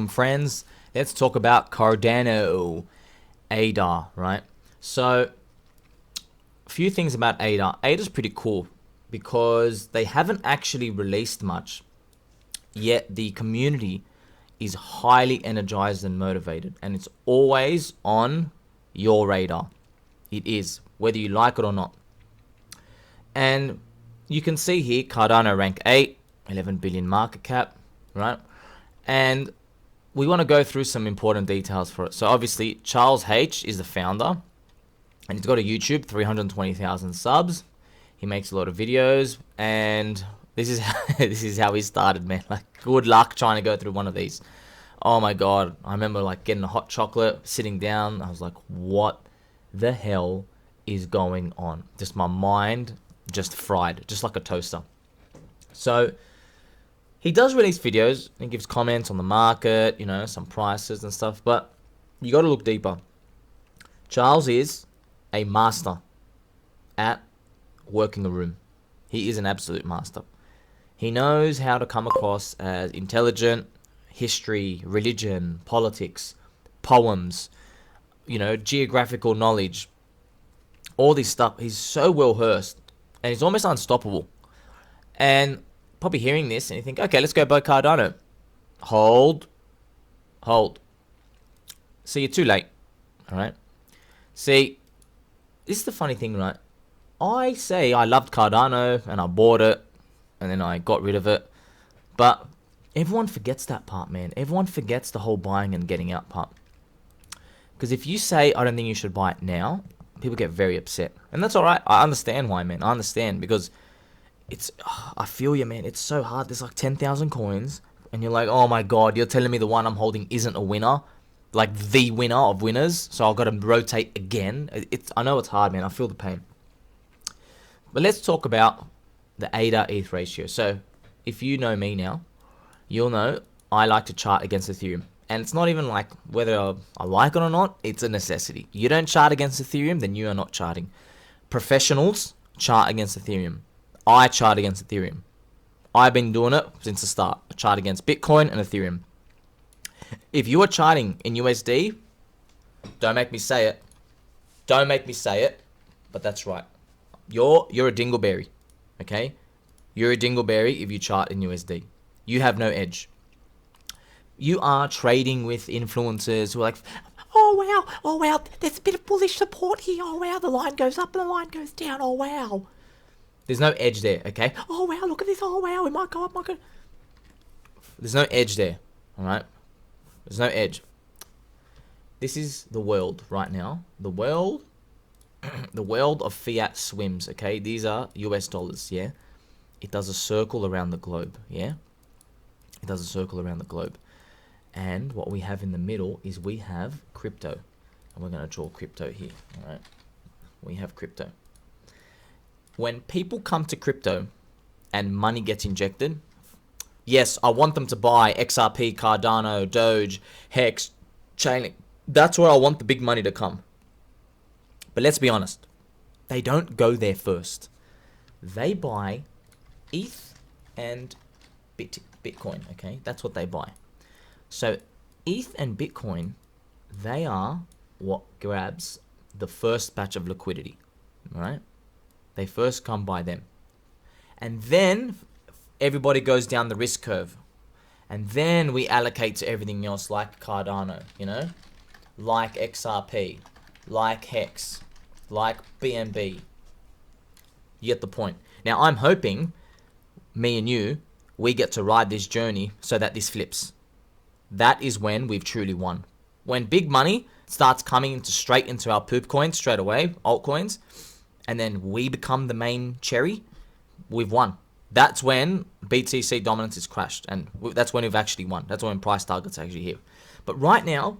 welcome friends. Let's talk about Cardano, ADA, right? So, a few things about ADA. ADA is pretty cool because they haven't actually released much, yet the community is highly energized and motivated, and it's always on your radar. It is, whether you like it or not. And you can see here, Cardano rank 8, 11 billion market cap, right? And we want to go through some important details for it. So obviously, Charles H is the founder, and he's got a YouTube, 320,000 subs. He makes a lot of videos, and this is this is how he started, man. Like, good luck trying to go through one of these. Oh my god, I remember like getting a hot chocolate, sitting down. I was like, what the hell is going on? Just my mind just fried, just like a toaster. So he does release videos and gives comments on the market, you know, some prices and stuff, but you got to look deeper. Charles is a master at working a room. He is an absolute master. He knows how to come across as intelligent, history, religion, politics, poems, you know, geographical knowledge, all this stuff. He's so well versed, and he's almost unstoppable. And probably hearing this and you think, okay, let's go buy Cardano. Hold. See, you're too late. All right. See, this is the funny thing, right? I say I loved Cardano and I bought it and then I got rid of it. But everyone forgets that part, man. Everyone forgets the whole buying and getting out part. Because if you say, I don't think you should buy it now, people get very upset. And that's alright. I understand why, man. I understand because I feel you, man. It's so hard. There's like 10,000 coins. And you're like, oh my god, you're telling me the one I'm holding isn't a winner? Like the winner of winners. So I've got to rotate again. I know it's hard, man. I feel the pain. But let's talk about the ADA ETH ratio. So if you know me now, you'll know I like to chart against Ethereum. And it's not even like whether I like it or not, it's a necessity. You don't chart against Ethereum, then you are not charting. Professionals chart against Ethereum. I chart against Ethereum. I've been doing it since the start. I chart against Bitcoin and Ethereum. If you are charting in USD, don't make me say it. Don't make me say it, but that's right. You're a dingleberry, okay? You're a dingleberry if you chart in USD. You have no edge. You are trading with influencers who are like, oh wow, there's a bit of bullish support here. Oh wow, the line goes up and the line goes down. Oh wow. There's no edge there, okay? Oh wow, look at this. Oh wow, it might go up, might go. There's no edge there, all right? There's no edge. This is the world right now. The world of fiat swims, okay? These are US dollars, yeah? It does a circle around the globe, yeah? It does a circle around the globe. And what we have in the middle is we have crypto. And we're going to draw crypto here, all right? We have crypto. When people come to crypto and money gets injected, yes, I want them to buy XRP, Cardano, Doge, Hex, Chainlink. That's where I want the big money to come. But let's be honest. They don't go there first. They buy ETH and Bitcoin, okay? That's what they buy. So ETH and Bitcoin, they are what grabs the first batch of liquidity, right? They first come by them. And then everybody goes down the risk curve. And then we allocate to everything else like Cardano, you know? Like XRP, like Hex, like BNB. You get the point. Now I'm hoping, me and you, we get to ride this journey so that this flips. That is when we've truly won. When big money starts coming straight into our poop coins straight away, altcoins, and then we become the main cherry, we've won. That's when BTC dominance is crashed, and that's when we've actually won. That's when price targets are actually here. But right now,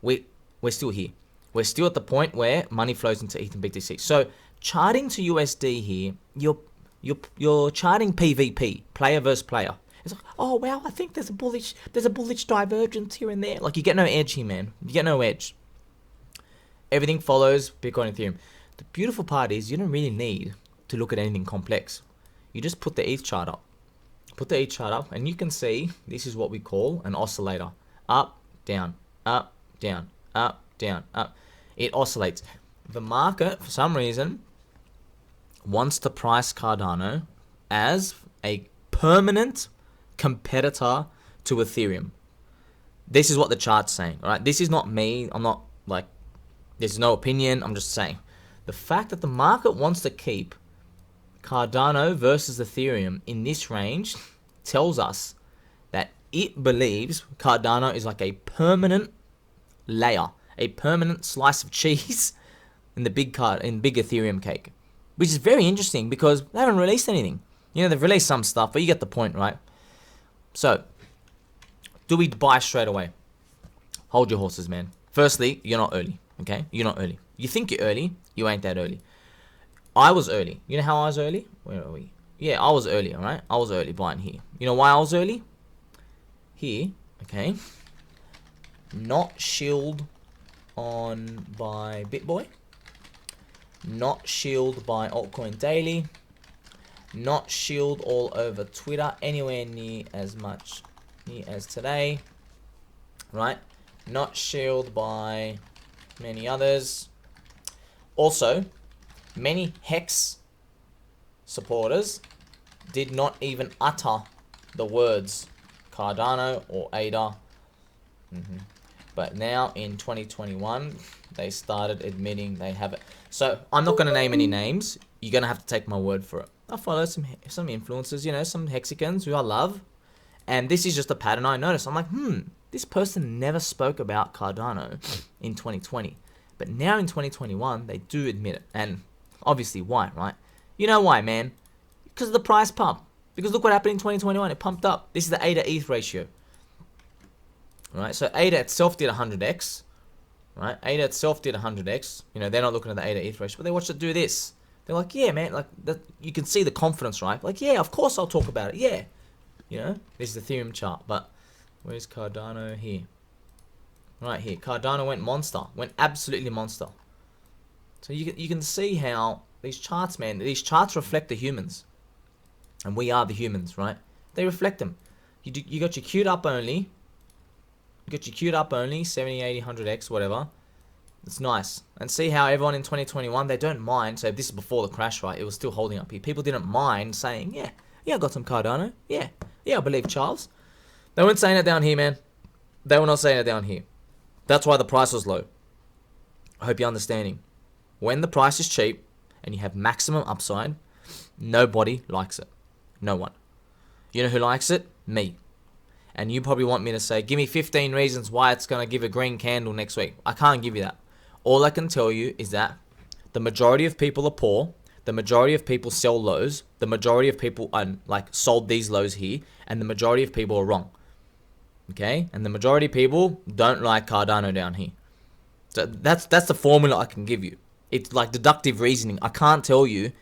we're still here. We're still at the point where money flows into ETH and BTC. So charting to USD here, you're charting PVP, player versus player. It's like, oh wow, I think there's a bullish divergence here and there. Like, you get no edge here, man. You get no edge. Everything follows Bitcoin and Ethereum. The beautiful part is you don't really need to look at anything complex. You just put the ETH chart up. Put the ETH chart up and you can see this is what we call an oscillator. up, down, up, down, up, down, up. It oscillates. The market, for some reason, wants to price Cardano as a permanent competitor to Ethereum. This is what the chart's saying, all right? This is not me. I'm not like, there's no opinion. I'm just saying. The fact that the market wants to keep Cardano versus Ethereum in this range tells us that it believes Cardano is like a permanent layer, a permanent slice of cheese in the big Ethereum cake, which is very interesting because they haven't released anything. You know, they've released some stuff, but you get the point, right? So, do we buy straight away? Hold your horses, man. Firstly, you're not early, okay? You're not early. You think you're early, you ain't that early. I was early. You know how I was early? Where are we? Yeah, I was early, alright? I was early buying here. You know why I was early? Here, okay? Not shilled on by BitBoy. Not shilled by Altcoin Daily. Not shilled all over Twitter anywhere near as much as today. Right? Not shilled by many others. Also, many Hex supporters did not even utter the words Cardano or ADA. But now in 2021, they started admitting they have it. So I'm not going to name any names. You're going to have to take my word for it. I follow some influencers, you know, some Hexicans who I love. And this is just a pattern I noticed. I'm like, this person never spoke about Cardano in 2020. But now in 2021, they do admit it. And obviously, why, right? You know why, man? Because of the price pump. Because look what happened in 2021. It pumped up. This is the ADA ETH ratio. Right? So ADA itself did 100x. Right? ADA itself did 100x. You know, they're not looking at the ADA ETH ratio, but they watched it do this. They're like, yeah, man. Like, that, you can see the confidence, right? Like, yeah, of course I'll talk about it. Yeah. You know? This is the Ethereum chart. But where's Cardano? Here. Right here. Cardano went monster. Went absolutely monster. So you can see how these charts, man, these charts reflect the humans. And we are the humans, right? They reflect them. You got your queued up only. You got your queued up only, 70, 80, 100x, whatever. It's nice. And see how everyone in 2021, they don't mind. So this is before the crash, right? It was still holding up here. People didn't mind saying, yeah, I got some Cardano. Yeah, I believe Charles. They weren't saying it down here, man. They were not saying it down here. That's why the price was low. I hope you're understanding. When the price is cheap and you have maximum upside, nobody likes it. No one. You know who likes it? Me. And you probably want me to say, give me 15 reasons why it's going to give a green candle next week. I can't give you that. All I can tell you is that the majority of people are poor. The majority of people sell lows. The majority of people sold these lows here. And the majority of people are wrong. Okay? And the majority of people don't like Cardano down here. So that's the formula I can give you. It's like deductive reasoning. I can't tell you,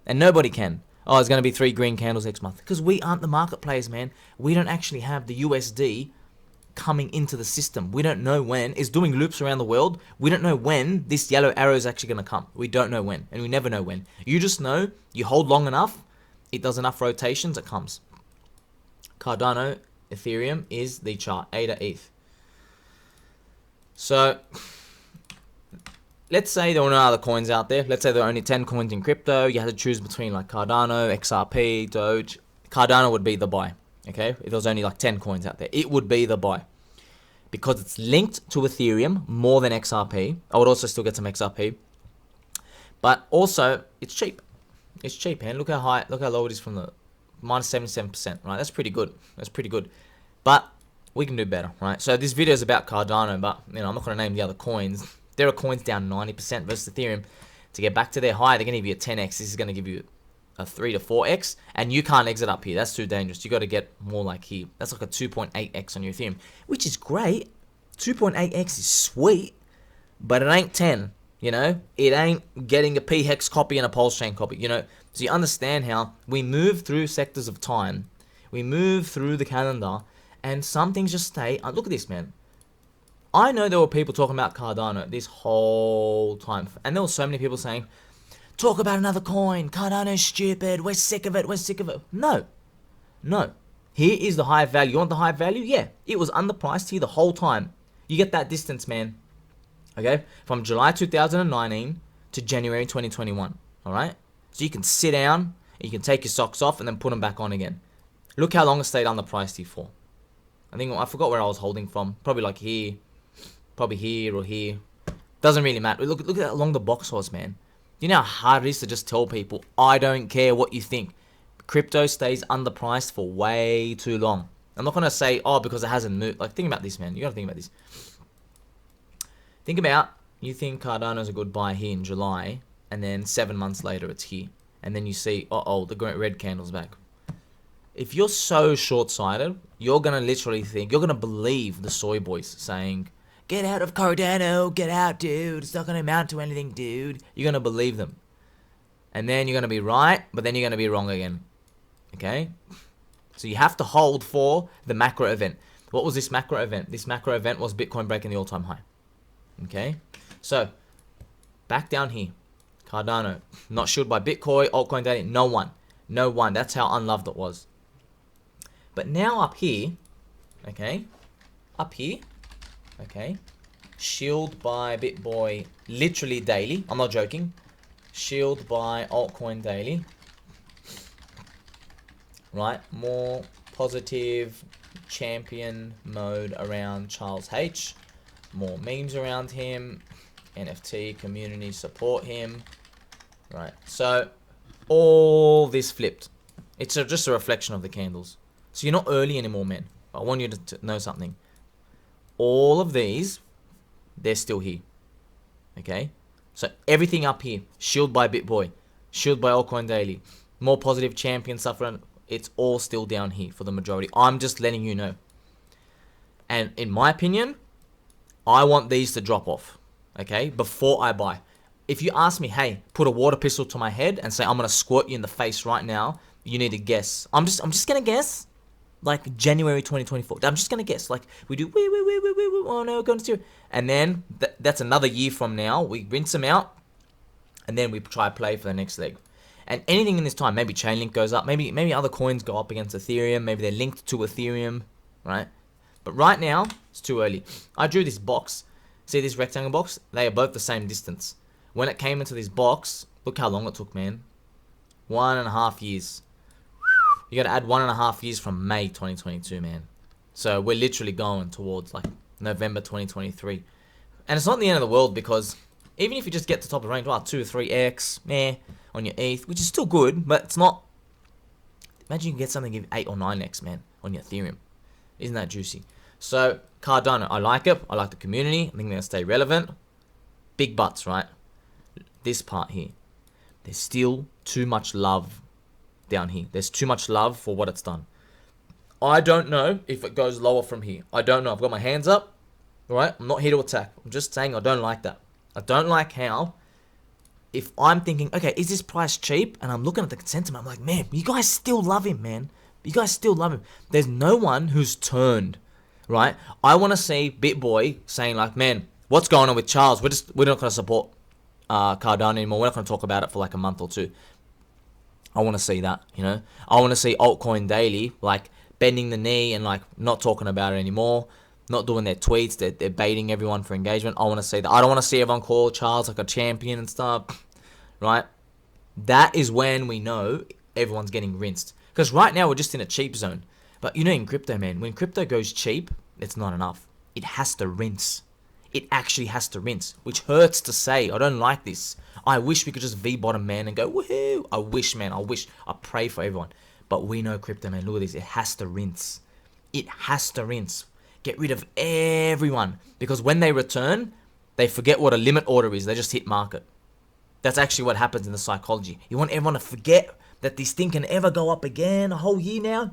and nobody can. Oh, it's going to be 3 green candles next month. Because we aren't the market players, man. We don't actually have the USD coming into the system. We don't know when. It's doing loops around the world. We don't know when this yellow arrow is actually going to come. We don't know when. And we never know when. You just know you hold long enough, it does enough rotations, it comes. Cardano, Ethereum is the chart. ADA ETH. So let's say there were no other coins out there. Let's say there were only 10 coins in crypto. You had to choose between like Cardano, XRP, Doge. Cardano would be the buy. Okay? If there was only like 10 coins out there, it would be the buy. Because it's linked to Ethereum more than XRP. I would also still get some XRP. But also, it's cheap. It's cheap, man. Look how high, look how low it is from the minus 77%, right? That's pretty good. That's pretty good. But we can do better, right? So this video is about Cardano, but you know, I'm not going to name the other coins. There are coins down 90% versus Ethereum. To get back to their high, they're going to give you a 10x. This is going to give you a 3 to 4x, and you can't exit up here. That's too dangerous. You got to get more like here. That's like a 2.8x on your Ethereum, which is great. 2.8x is sweet, but it ain't 10. You know, it ain't getting a p-hex copy and a pulse chain copy. You know, so you understand how we move through sectors of time, we move through the calendar, and some things just stay. Look at this, man. I know there were people talking about Cardano this whole time, and there were so many people saying, talk about another coin, Cardano's stupid, we're sick of it, we're sick of it. No. Here is the high value. You want the high value? Yeah, it was underpriced here the whole time. You get that distance, man. Okay, from July 2019 to January 2021. All right, so you can sit down, you can take your socks off, and then put them back on again. Look how long it stayed underpriced here for. I forgot where I was holding from. Probably like here, probably here or here. Doesn't really matter. Look at how long the box was, man. You know how hard it is to just tell people, I don't care what you think. Crypto stays underpriced for way too long. I'm not going to say, oh, because it hasn't moved. Like, think about this, man. You got to think about this. Think about, you think Cardano's a good buy here in July, and then 7 months later it's here. And then you see, uh-oh, the red candle's back. If you're so short-sighted, you're going to literally think, you're going to believe the soy boys saying, get out of Cardano, get out, dude. It's not going to amount to anything, dude. You're going to believe them. And then you're going to be right, but then you're going to be wrong again. Okay? So you have to hold for the macro event. What was this macro event? This macro event was Bitcoin breaking the all-time high. Okay? So, back down here. Cardano. Not shielded by Bitcoin, altcoin daily. No one. No one. That's how unloved it was. But now up here, okay? Up here, okay? Shielded by BitBoy literally daily. I'm not joking. Shielded by altcoin daily. Right, more positive champion mode around Charles H. More memes around him. NFT community support him. Right, so all this flipped. It's just a reflection of the candles. So you're not early anymore, man. I want you to know something. All of these, they're still here. Okay? So everything up here, shielded by BitBoy, shielded by altcoin daily, more positive champion stuff around. It's all still down here for the majority. I'm just letting you know. And in my opinion, I want these to drop off, okay, before I buy. If you ask me, hey, put a water pistol to my head and say I'm gonna squirt you in the face right now, you need to guess. I'm just gonna guess, like January 2024. I'm just gonna guess, like we do. Oh no, we're going to zero, and then that's another year from now. We rinse them out, and then we try play for the next leg. And anything in this time, maybe Chainlink goes up, maybe other coins go up against Ethereum, maybe they're linked to Ethereum, right? But right now, it's too early. I drew this box. See this rectangle box? They are both the same distance. When it came into this box, look how long it took, man. 1.5 years. You got to add 1.5 years from May 2022, man. So we're literally going towards like November 2023. And it's not the end of the world because even if you just get to the top of the range, 2 or 3x, on your ETH, which is still good, but it's not. Imagine you can get something give 8 or 9x, man, on your Ethereum. Isn't that juicy? So Cardano, I like it. I like the community. I think they're gonna stay relevant. Big butts, right? This part here, there's still too much love down here. There's too much love for what it's done. I don't know if it goes lower from here. I don't know. I've got my hands up. All right, I'm not here to attack. I'm just saying I don't like that. I don't like how, if I'm thinking, okay, is this price cheap? And I'm looking at the sentiment, I'm like, man, you guys still love him, man. You guys still love him. There's no one who's turned, right? I want to see BitBoy saying like, man, what's going on with Charles? We're not going to support Cardano anymore. We're not going to talk about it for like a month or two. I want to see that, you know. I want to see altcoin daily like bending the knee and like not talking about it anymore. Not doing their tweets. They're baiting everyone for engagement. I want to see that. I don't want to see everyone call Charles like a champion and stuff, right? That is when we know everyone's getting rinsed. Because right now we're just in a cheap zone. But you know, in crypto, man, when crypto goes cheap, it's not enough. It has to rinse. It actually has to rinse, which hurts to say. I don't like this. I wish we could just V-bottom, man, and go, woohoo. I wish, man. I wish. I pray for everyone. But we know crypto, man. Look at this. It has to rinse. It has to rinse. Get rid of everyone. Because when they return, they forget what a limit order is. They just hit market. That's actually what happens in the psychology. You want everyone to forget that this thing can ever go up again a whole year now.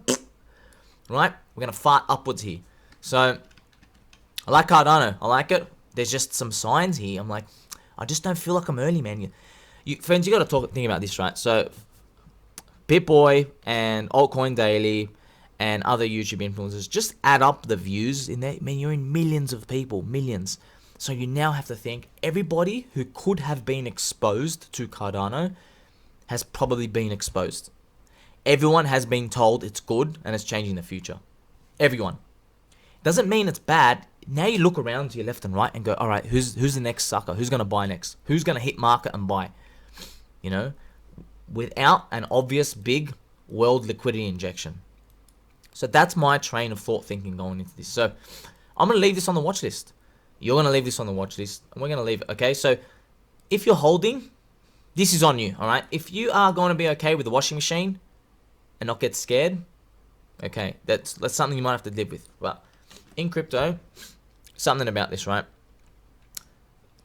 Right? We're going to fart upwards here. So, I like Cardano. I like it. There's just some signs here. I'm like, I just don't feel like I'm early, man. Friends, you got to think about this, right? So, BitBoy and Altcoin Daily and other YouTube influencers, just add up the views in there. Man, you're in millions of people, millions. So you now have to think, everybody who could have been exposed to Cardano has probably been exposed. Everyone has been told it's good and it's changing the future. Everyone. Doesn't mean it's bad. Now you look around to your left and right and go, all right, who's the next sucker? Who's going to buy next? Who's going to hit market and buy? You know, without an obvious big world liquidity injection. So that's my train of thought thinking going into this. So I'm going to leave this on the watch list. You're going to leave this on the watch list. And we're going to leave it. Okay, so if you're holding, this is on you. All right. If you are going to be okay with the washing machine and not get scared, okay, that's something you might have to live with. But in crypto, something about this, right?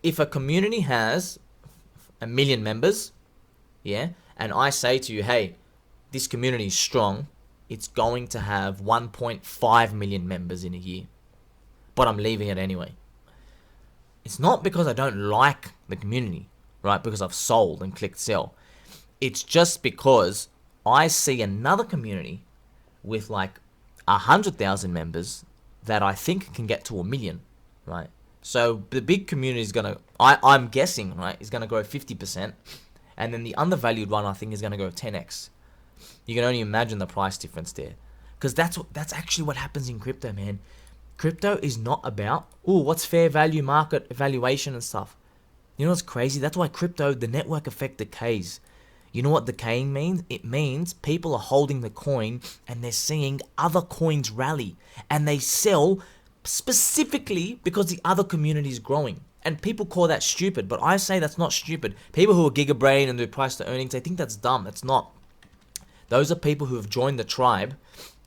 If a community has 1 million members, yeah, and I say to you, hey, this community is strong, it's going to have 1.5 million members in a year. But I'm leaving it anyway. It's not because I don't like the community, right? Because I've sold and clicked sell. It's just because I see another community with like 100,000 members that I think can get to 1 million, right? So the big community is gonna, I'm guessing, right, is gonna grow 50%, and then the undervalued one I think is gonna go 10x. You can only imagine the price difference there, because that's actually what happens in crypto, man. Crypto is not about what's fair value market evaluation and stuff. You know what's crazy? That's why crypto, the network effect decays. You know what decaying means? It means people are holding the coin and they're seeing other coins rally and they sell specifically because the other community is growing. And people call that stupid, but I say that's not stupid. People who are gigabrain and do price to earnings, they think that's dumb. It's not. Those are people who have joined the tribe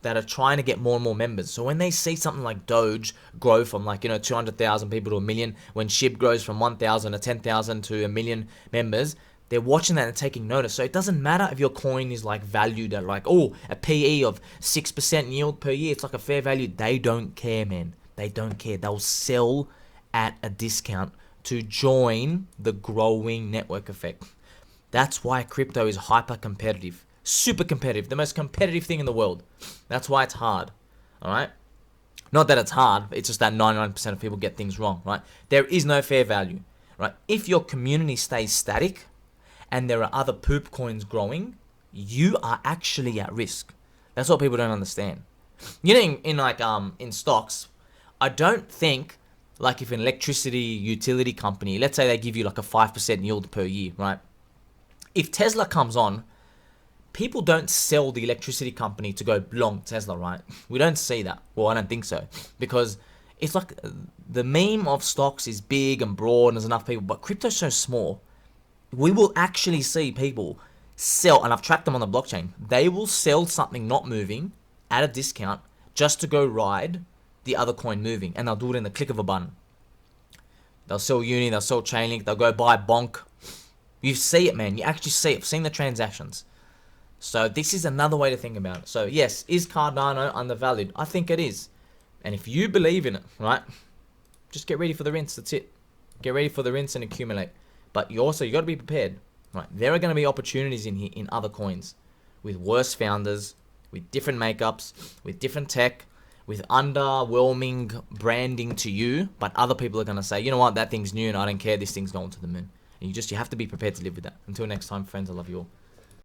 that are trying to get more and more members. So when they see something like Doge grow from 200,000 people to 1 million, when SHIB grows from 1,000 to 10,000 to 1 million members, they're watching that and taking notice. So it doesn't matter if your coin is like valued at a PE of 6% yield per year. It's like a fair value. They don't care, man. They don't care. They'll sell at a discount to join the growing network effect. That's why crypto is hyper competitive. Super competitive. The most competitive thing in the world. That's why it's hard. Alright? Not that it's hard. It's just that 99% of people get things wrong. Right? There is no fair value. Right? If your community stays static and there are other poop coins growing, you are actually at risk. That's what people don't understand. You know, in stocks, I don't think like if an electricity utility company, let's say they give you like a 5% yield per year, right? If Tesla comes on, people don't sell the electricity company to go long Tesla, right? We don't see that. Well, I don't think so. Because it's like the meme of stocks is big and broad and there's enough people, but crypto's so small. We will actually see people sell, and I've tracked them on the blockchain. They will sell something not moving at a discount just to go ride the other coin moving, and they'll do it in the click of a button. They'll sell Uni, they'll sell Chainlink, they'll go buy Bonk. You see it, man. You actually see it. I've seen the transactions. So this is another way to think about it. So yes, is Cardano undervalued? I think it is. And if you believe in it, right, just get ready for the rinse. That's it. Get ready for the rinse and accumulate. But you got to be prepared, right? There are going to be opportunities in here in other coins with worse founders, with different makeups, with different tech, with underwhelming branding to you. But other people are going to say, you know what, that thing's new and I don't care. This thing's going to the moon. And you have to be prepared to live with that. Until next time, friends, I love you all.